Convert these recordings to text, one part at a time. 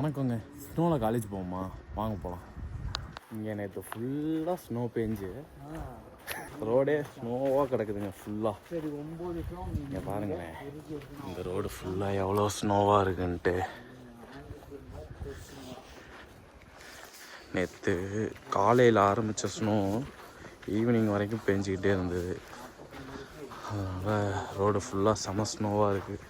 வணக்கங்க. ஸ்னோவில் காலேஜ் போவோமா? வாங்க போகலாம். இங்கே நேற்று ஃபுல்லாக ஸ்னோ பெஞ்சு ரோடே ஸ்னோவாக கிடக்குதுங்க ஃபுல்லாக. இங்கே பாருங்களேன், இந்த ரோடு ஃபுல்லாக எவ்வளோ ஸ்னோவாக இருக்குன்ட்டு. நேற்று காலையில் ஆரம்பித்த ஸ்னோ ஈவினிங் வரைக்கும் பெஞ்சிக்கிட்டே இருந்தது. அதனால் ரோடு ஃபுல்லாக செம ஸ்னோவாக இருக்குது.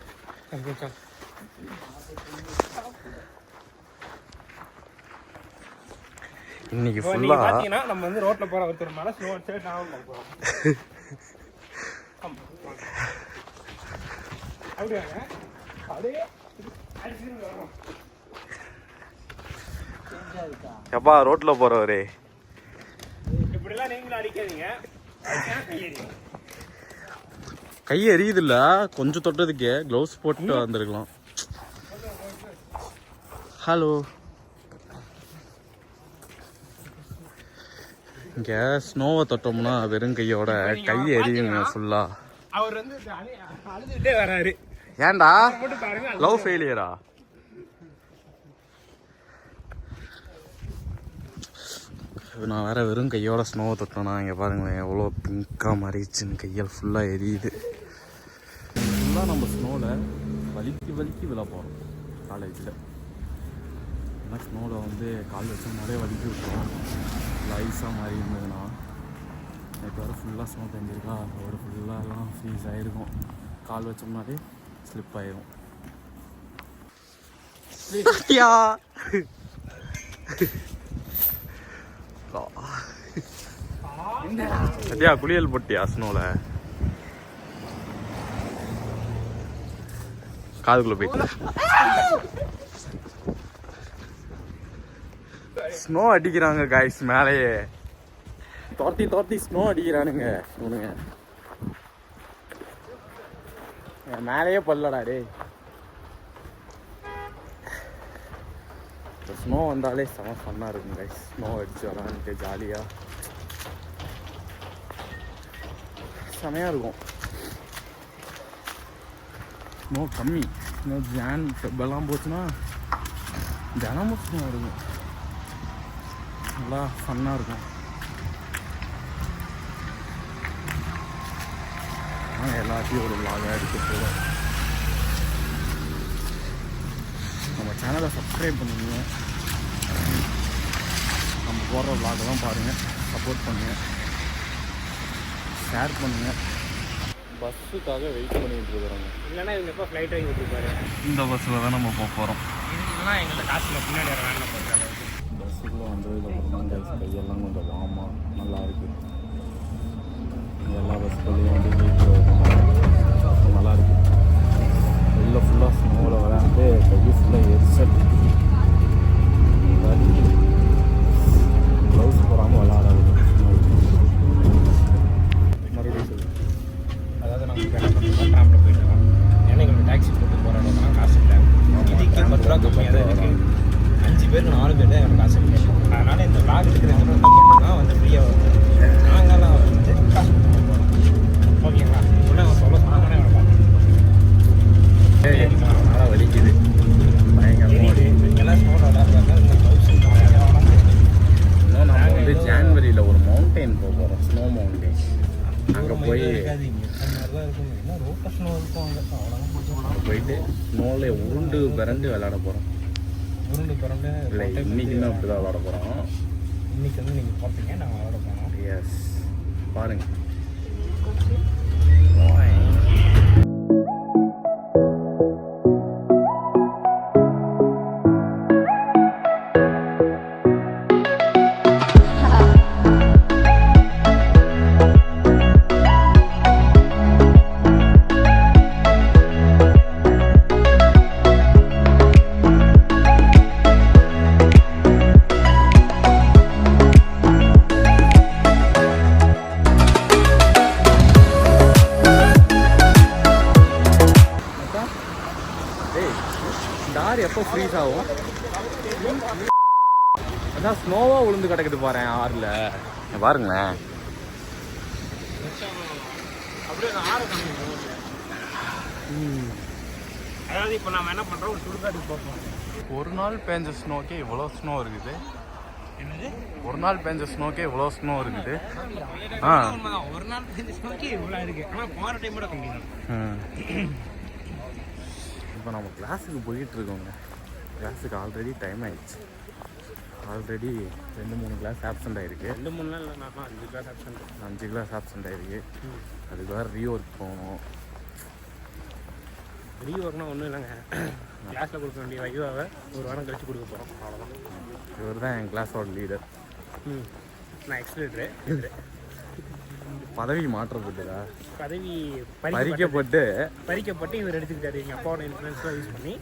இன்னைக்கு ஃபுல்லா பாத்தீங்கன்னா நம்ம வந்து ரோட்ல போற ஒருத்தர்னால ஸ்னோ அடிச்சு நான் போறோம். அப்படியே அப்படியே அடிச்சிட்டு வரோம். எப்பா ரோட்ல போறவரே இப்படி எல்லாம் நீங்களும் அடிக்காதீங்க. கை எரியுது இல்ல, கொஞ்சம் தொட்டதுக்கே க்ளவுஸ் போட்டு வந்திருக்கலாம். ஹலோ, இங்கே ஸ்னோவை தொட்டோம்னா வெறும் கையோட கை எரியுங்க ஃபுல்லா. அவர் வந்து அழுதுகிட்டே வராரு. ஏன்டா லவ் ஃபெயிலியரா? நான் வேற வெறும் கையோட ஸ்னோவை தொட்டோன்னா இங்கே பாருங்களேன் எவ்வளோ பிங்காக மாறிடுச்சுன்னு. கையால் ஃபுல்லாக எரியுது. ஃபுல்லாக நம்ம ஸ்னோவில் வலிக்கு விழ போகிறோம் காலேஜில். ஏன்னா ஸ்னோவில் வந்து கால் வச்ச மாதிரியே வலிக்கி விட்டுரும். ஐஸாக மாதிரி இருந்ததுன்னா நேற்று வர ஃபுல்லாக ஸ்னோ பெஞ்சிருக்கா, ரோடு ஃபுல்லாக எல்லாம் ஃப்ரீஸ் ஆகிருக்கும். கால் வச்சோம்னாலே ஸ்லிப் ஆகிரும். சத்யா குளியல் போட்டியா ஸ்னோவில்? காதுக்குள்ளே போயிட்டு ஸ்னோ அடிக்கிறாங்க காய்ஸ். மேலேயே தோர்த்தி ஸ்னோ அடிக்கிறானுங்க. இவனுங்க மேலேயே பல்லடா டே. ஸ்னோ வந்தாலே செம ஃபன்னாக இருக்கும் காய்ஸ். ஸ்னோ அடிச்சு விளாண்டுட்டு ஜாலியாக செமையாக இருக்கும். ஸ்னோ கம்மி, இன்னும் ஜான் ஃபெப்பெல்லாம் போச்சுன்னா தினமும் ஸ்னோ இருக்கும். நல்லா ஃபன்னாக இருக்கும். எல்லாத்தையும் ஒரு விளாகாக எடுத்து போகிறோம். நம்ம சேனலை சப்ஸ்கிரைப் பண்ணுங்க. நம்ம போடுற விளாகெல்லாம் பாருங்கள், சப்போர்ட் பண்ணுங்கள், ஷேர் பண்ணுங்கள். பஸ்ஸுக்காக வெயிட் பண்ணிட்டு இருக்கிறோங்க. இல்லைன்னா இவங்க எப்போ ஃப்ளைட் வாங்கி விட்டுருப்பாரு. இந்த பஸ்ஸில் தான் நம்ம போக போகிறோம். இல்லைன்னா எங்கள்கிட்ட காசில் பின்னாடி வர வேலை போகிறாங்க. பஸ்ஸுக்குள்ளே வந்ததுக்கப்புறம் கைஸ் கையெல்லாம் கொஞ்சம் வார்மாக நல்லா இருக்குது. எல்லா பஸ்ஸுக்குள்ளேயும் வந்து நல்லா இருக்குது. வெளில ஃபுல்லாக ஸ்னோவில் விளையாண்டு கை ஃபுல்லாக எரிச்சல். க்ளவுஸ் போடாமல் விளையாடாது. மறுபடியும் சொல்லு. அதாவது நம்ம என்ன பண்ணுறோம், ட்ராம்பில் போயிட்டுருக்கோம். ஏன்னா எங்களுக்கு டாக்ஸி போட்டு போகிற இடம்லாம் காசு இல்லை. இதுக்கு 10 ரூபா கம்மியாக தான் இருக்குது. 5 பேருக்கு 4 பேர் தான் எனக்கு காசு இல்லை. அதனால் இந்த விளாக் எடுக்கிறதுனா வந்து ஃப்ரீயாக வருது. நாங்கள்லாம் வந்து காசு ஓகேங்களா? சொல்ல சொன்னாங்க அதனால் வலிக்குது பயங்கரமாக. எல்லாம் ஸ்னோ விளாட்றாங்க. இந்த க்ளவுஸ் இன்னும் நம்ம வந்து ஜான்வரியில் ஒரு மவுண்டெயின் போக போகிறோம், ஸ்னோ மவுண்டெயின். அங்கே போய் போயிட்டு ஸ்னோவில் உருண்டு பிறண்டு விளாட போகிறோம். உருண்டு பிறண்டு இல்லை, இன்றைக்குமே அப்படி தான் விளாட போகிறோம். இன்றைக்கி வந்து நீங்கள் பார்ப்பீங்க, நாங்கள் விளாட போகிறோம். எஸ், பாருங்கள். டேய் இந்த ஆறு எப்போ ஃப்ரீஸ் ஆகும்? அதான் ஸ்னோவாக விழுந்து கிடக்குது பாரு ஆறில். பாருங்களேன். அதாவது இப்போ நம்ம என்ன பண்ணுறோம், ஒரு சுடுகாட்டுக்கு போகிறோம். ஒரு நாள் பேஞ்ச ஸ்னோக்கே இவ்வளோ ஸ்னோ இருக்குது. என்னது? ஒரு நாள் பேஞ்ச ஸ்னோக்கே இவ்வளோ ஸ்னோ இருக்குது. ஆ ஒரு நாள் பேஞ்ச ஸ்னோக்கே இவ்வளோ இருக்குது. ஆனால் போகிற டைமோட கம்மி தான். இப்போ நம்ம கிளாஸுக்கு போயிட்டுருக்கோங்க. கிளாஸுக்கு ஆல்ரெடி டைம் ஆயிடுச்சு. ஆல்ரெடி 2-3 கிளாஸ் ஆப்சண்ட் ஆகிருக்கு. 2-3 நாள் இல்லை, நான் 5 கிளாஸ் ஆப்சண்ட். 5 கிளாஸ் ஆப்சண்ட் ஆகிருக்கு. அதுக்கு வேறு ரீஒர்க் போகணும். ரீஒர்க்னா ஒன்றும் இல்லைங்க, கிளாஸில் கொடுக்க வேண்டிய வைவாவை ஒரு வாரம் கழிச்சு கொடுக்க போகிறோம், அவ்வளோதான். இவர் தான் என் கிளாஸோட லீடர். நான் எக்ஸ்பிளேட்டரு. பதவி மாற்றப்பட்டுதா? பதவி பறிக்கப்பட்டு இவர் எடுத்துக்கிட்டாரு எங்கள் அப்பாவோட இன்ஃப்ளூயன்ஸ்லாம் யூஸ் பண்ணி.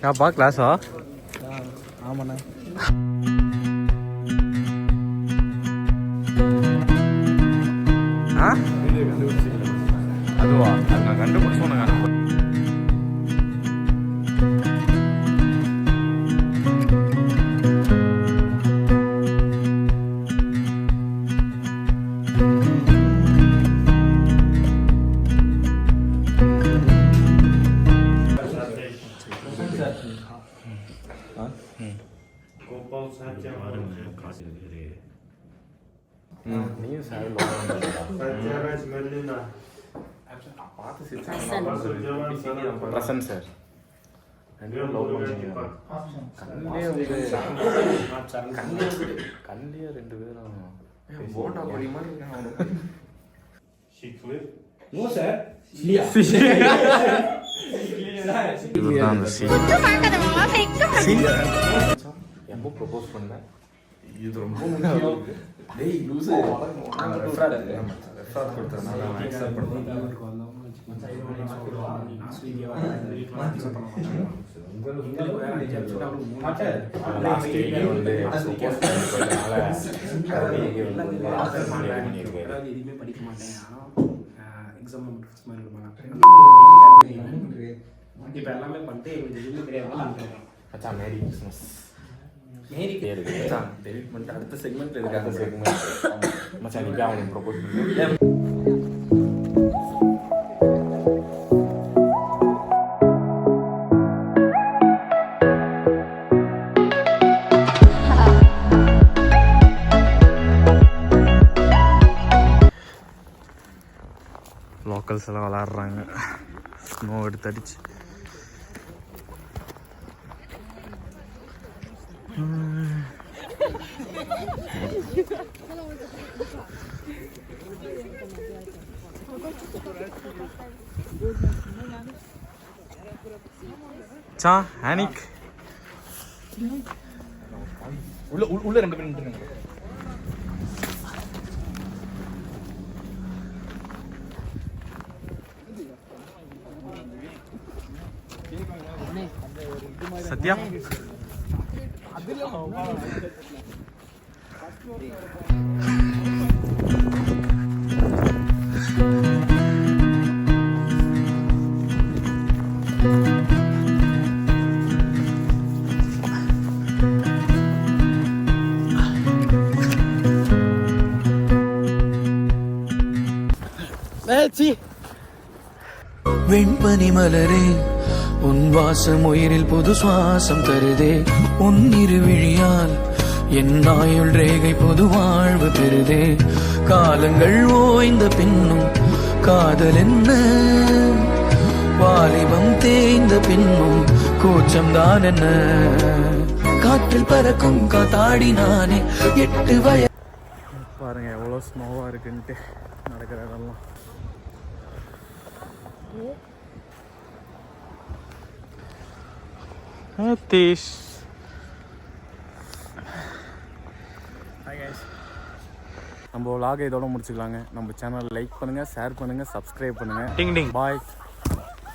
யாப்பா கிளாஸா? ஆமாண்ணா. அதுவா? அது நான் கண்டுபிடிச்சோன்னு. பிரசன் சார் கண்ணிலே ரெண்டு பேரும் போண்டா படி மாதிரி எப்போ ப்ரொபோஸ் பண்ணேன்? இது ரொம்ப முக்கியம். டேய் லூசு, ரெஃபரன்ஸ் கொடுத்ததுனால நான் அக்செப்ட் பண்ணுவேன். லாஸ்ட் இயர் வந்து ப்ரொபோஸ் பண்ணதுனால எதுவுமே படிக்க மாட்டேன், ஆனால் எக்ஸாம் மாதிரி இப்போ எல்லாமே பண்ணிட்டு எங்களுக்கு எதுவுமே தெரியாது. மச்சான் மேரி கிறிஸ்மஸ் மேரி பேர் மச்சான் டெலிட் பண்ணிட்டு அடுத்த செக்மெண்ட்ல இருக்கு. அந்த செக்மெண்ட் மச்சான் நீங்க அவனுக்கு ப்ரொபோஸ் பண்ணு. லோக்கல்ஸ் எல்லாம் விளாட்றாங்க ஸ்னோ எடுத்து அடிச்சு. சா ஆனிக் உள்ள 2 பேர் நின்னுங்க. சத்யா வெண்பனி மலரே உன் வாசம் உயிரில் புது சுவாசம் தருதே. உன் இருவிழியால் என் ஆயுள் ரேகை புது வாழ்வு பெறுதே. காலங்கள் ஓய்ந்த பின்னும் காதல் என்ன, வாலிபம் தேய்ந்த பின்னும் கூச்சம் தான் என்ன. காற்றில் பறக்கும் காத்தாடி நானே 8 வயது. பாருங்க எவ்வளோ ஸ்னோவாக இருக்குன்ட்டு நடக்கிற இடம்லாம். Atish. Hi guys. நம்ம vlog இதோட முடிச்சுக்கலாங்க. நம்ம சேனல் லைக் பண்ணுங்கள், ஷேர் பண்ணுங்கள், சப்ஸ்கிரைப் பண்ணுங்கள். டிங் டிங். பாய்.